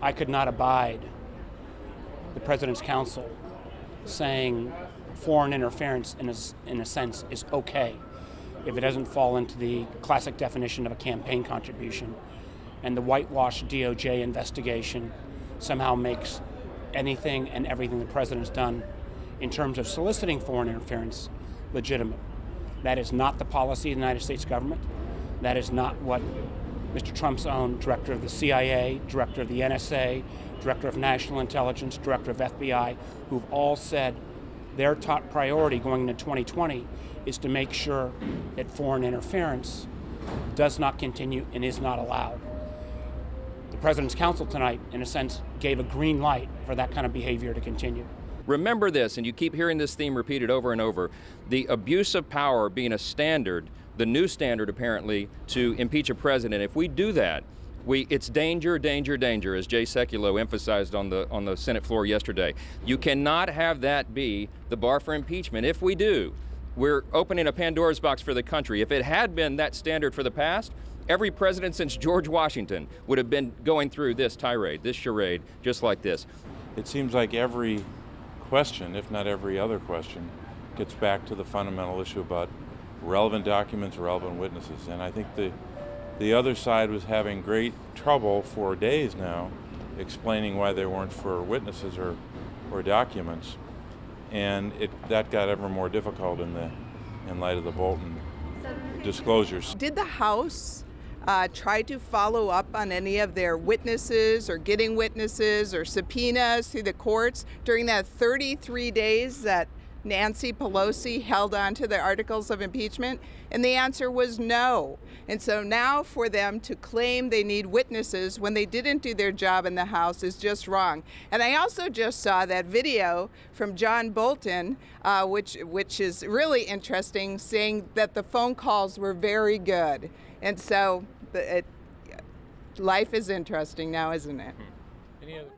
I could not abide the President's counsel saying foreign interference in a sense is okay if it doesn't fall into the classic definition of a campaign contribution, and the whitewash DOJ investigation somehow makes anything and everything the President's done in terms of soliciting foreign interference legitimate. That is not the policy of the United States government. That is not what Mr. Trump's own director of the CIA, director of the NSA, director of National Intelligence, director of FBI, who've all said their top priority going into 2020 is to make sure that foreign interference does not continue and is not allowed. The President's counsel tonight, in a sense, gave a green light for that kind of behavior to continue. Remember this, and you keep hearing this theme repeated over and over, the abuse of power being a standard, the new standard apparently, to impeach a president. If we do that, it's danger, danger, danger, as Jay Sekulow emphasized on the Senate floor yesterday. You cannot have that be the bar for impeachment. If we do, we're opening a Pandora's box for the country. If it had been that standard for the past, every president since George Washington would have been going through this tirade, this charade, just like this. It seems like every question, if not every other question, gets back to the fundamental issue about relevant documents, relevant witnesses. And I think the other side was having great trouble for days now explaining why they weren't for witnesses or documents. And that got ever more difficult in light of the Bolton disclosures. Did the House try to follow up on any of their witnesses or getting witnesses or subpoenas through the courts during that 33 days that Nancy Pelosi held on to the articles of impeachment? And the answer was no. And so now for them to claim they need witnesses when they didn't do their job in the House is just wrong. And I also just saw that video from John Bolton, which is really interesting, saying that the phone calls were very good. And so life is interesting now, isn't it? Any other